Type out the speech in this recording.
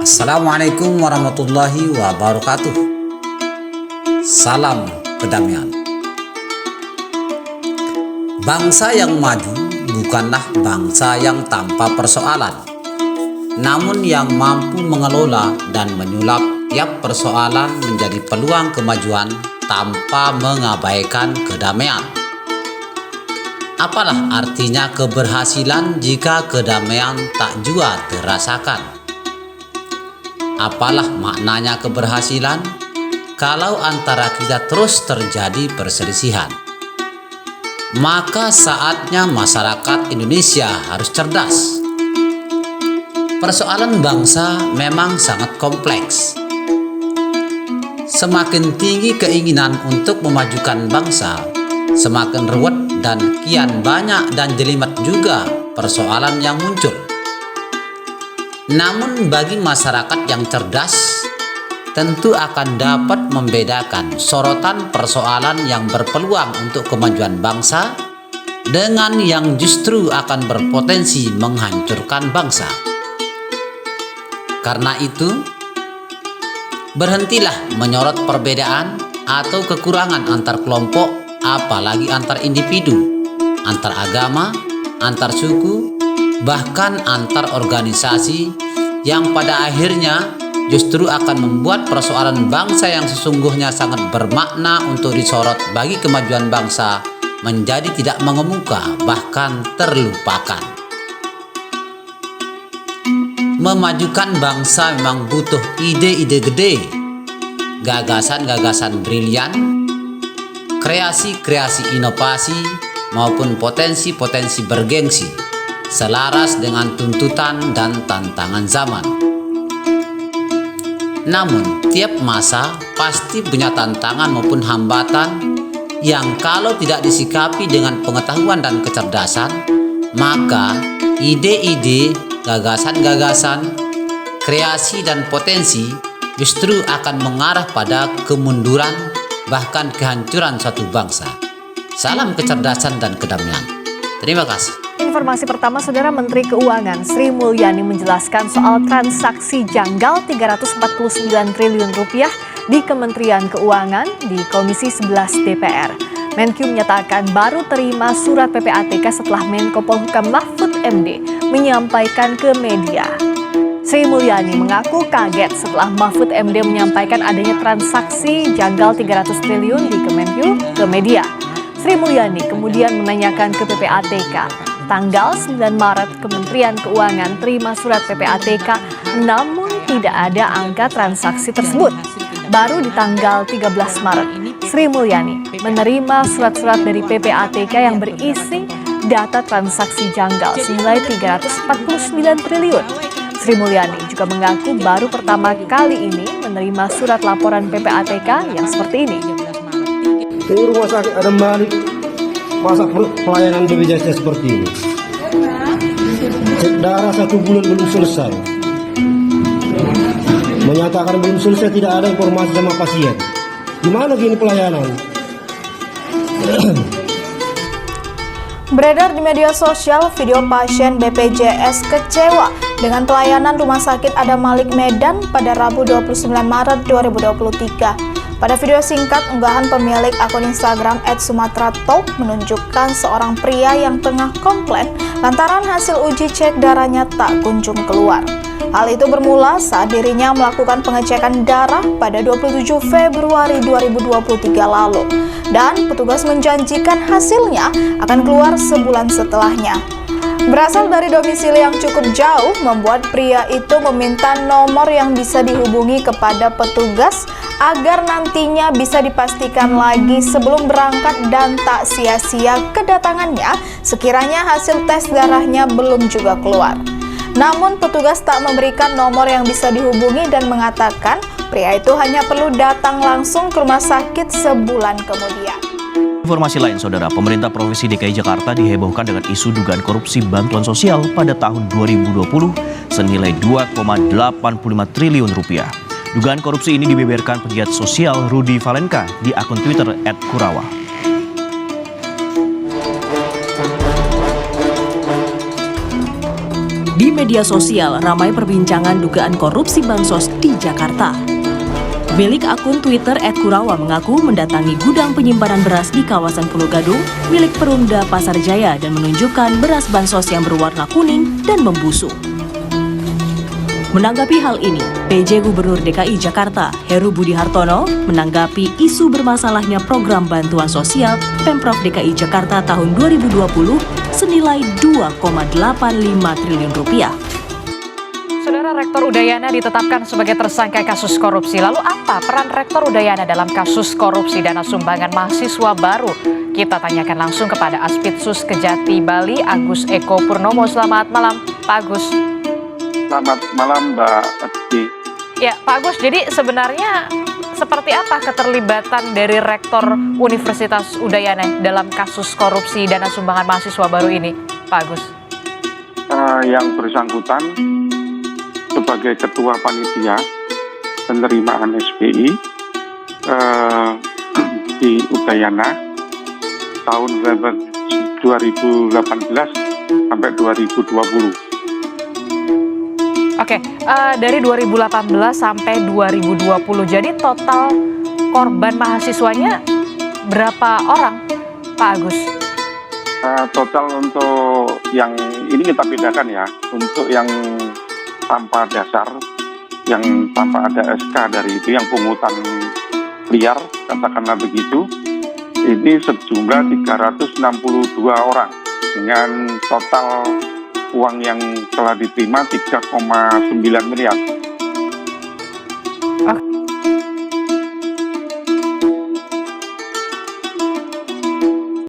Assalamualaikum warahmatullahi wabarakatuh. Salam kedamaian. Bangsa yang maju bukanlah bangsa yang tanpa persoalan, namun yang mampu mengelola dan menyulap tiap persoalan menjadi peluang kemajuan tanpa mengabaikan kedamaian. Apalah artinya keberhasilan jika kedamaian tak jua terasakan? Apalah maknanya keberhasilan kalau antara kita terus terjadi perselisihan? Maka saatnya masyarakat Indonesia harus cerdas. Persoalan bangsa memang sangat kompleks. Semakin tinggi keinginan untuk memajukan bangsa, semakin ruwet dan kian banyak dan jelimet juga persoalan yang muncul. Namun bagi masyarakat yang cerdas, tentu akan dapat membedakan sorotan persoalan yang berpeluang untuk kemajuan bangsa dengan yang justru akan berpotensi menghancurkan bangsa. Karena itu, berhentilah menyorot perbedaan atau kekurangan antar kelompok, apalagi antar individu, antar agama, antar suku, bahkan antar organisasi yang pada akhirnya justru akan membuat persoalan bangsa yang sesungguhnya sangat bermakna untuk disorot bagi kemajuan bangsa menjadi tidak mengemuka, bahkan terlupakan. Memajukan bangsa memang butuh ide-ide gede, gagasan-gagasan brilian, kreasi-kreasi inovasi maupun potensi-potensi bergengsi selaras dengan tuntutan dan tantangan zaman. Namun, tiap masa pasti punya tantangan maupun hambatan yang kalau tidak disikapi dengan pengetahuan dan kecerdasan, maka ide-ide, gagasan-gagasan, kreasi dan potensi justru akan mengarah pada kemunduran, bahkan kehancuran suatu bangsa. Salam kecerdasan dan kedamaian. Terima kasih. Informasi pertama, Saudara Menteri Keuangan Sri Mulyani menjelaskan soal transaksi janggal 349 triliun rupiah di Kementerian Keuangan di Komisi 11 DPR. Menkyu menyatakan baru terima surat PPATK setelah Menko Polhukam Mahfud MD menyampaikan ke media. Sri Mulyani mengaku kaget setelah Mahfud MD menyampaikan adanya transaksi janggal 300 triliun di Kemenkyu ke media. Sri Mulyani kemudian menanyakan ke PPATK. Tanggal 9 Maret, Kementerian Keuangan terima surat PPATK, namun tidak ada angka transaksi tersebut. Baru di tanggal 13 Maret, Sri Mulyani menerima surat-surat dari PPATK yang berisi data transaksi janggal senilai 349 triliun. Sri Mulyani juga mengaku baru pertama kali ini menerima surat laporan PPATK yang seperti ini. Di rumah sakit Adam Malik, masa pelayanan BPJS seperti ini. Cek darah 1 bulan belum selesai. Menyatakan belum selesai, tidak ada informasi sama pasien. Gimana gini pelayanan? Beredar di media sosial video pasien BPJS kecewa dengan pelayanan Rumah Sakit Adam Malik Medan pada Rabu 29 Maret 2023. Pada video singkat, unggahan pemilik akun Instagram @sumatratalk menunjukkan seorang pria yang tengah komplain lantaran hasil uji cek darahnya tak kunjung keluar. Hal itu bermula saat dirinya melakukan pengecekan darah pada 27 Februari 2023 lalu, dan petugas menjanjikan hasilnya akan keluar sebulan setelahnya. Berasal dari domisili yang cukup jauh, membuat pria itu meminta nomor yang bisa dihubungi kepada petugas agar nantinya bisa dipastikan lagi sebelum berangkat dan tak sia-sia kedatangannya sekiranya hasil tes darahnya belum juga keluar. Namun petugas tak memberikan nomor yang bisa dihubungi dan mengatakan pria itu hanya perlu datang langsung ke rumah sakit sebulan kemudian. Informasi lain, Saudara, pemerintah Provinsi DKI Jakarta dihebohkan dengan isu dugaan korupsi bantuan sosial pada tahun 2020 senilai 2,85 triliun rupiah. Dugaan korupsi ini dibeberkan pegiat sosial Rudy Valenka di akun Twitter @Kurawa. Di media sosial ramai perbincangan dugaan korupsi bansos di Jakarta. Milik akun Twitter @kurawa mengaku mendatangi gudang penyimpanan beras di kawasan Pulau Gadung milik Perumda Pasar Jaya dan menunjukkan beras bansos yang berwarna kuning dan membusuk. Menanggapi hal ini, PJ Gubernur DKI Jakarta, Heru Budi Hartono, menanggapi isu bermasalahnya program bantuan sosial Pemprov DKI Jakarta tahun 2020 senilai 2,85 triliun rupiah. Saudara, Rektor Udayana ditetapkan sebagai tersangka kasus korupsi. Lalu apa peran Rektor Udayana dalam kasus korupsi dana sumbangan mahasiswa baru? Kita tanyakan langsung kepada Aspidsus Kejati Bali, Agus Eko Purnomo. Selamat malam, Pak Agus. Selamat malam, Mbak Adi. Ya, Pak Agus, jadi sebenarnya seperti apa keterlibatan dari Rektor Universitas Udayana dalam kasus korupsi dana sumbangan mahasiswa baru ini, Pak Agus? Yang bersangkutan sebagai Ketua Panitia Penerimaan SPI di Udayana tahun 2018 sampai 2020. Oke, dari 2018 sampai 2020, jadi total korban mahasiswanya berapa orang, Pak Agus? Total untuk yang ini kita bedakan ya, untuk yang tanpa dasar, yang tanpa ada SK dari itu, yang pungutan liar, katakanlah begitu, ini sejumlah 362 orang dengan total uang yang telah diterima 3,9 miliar.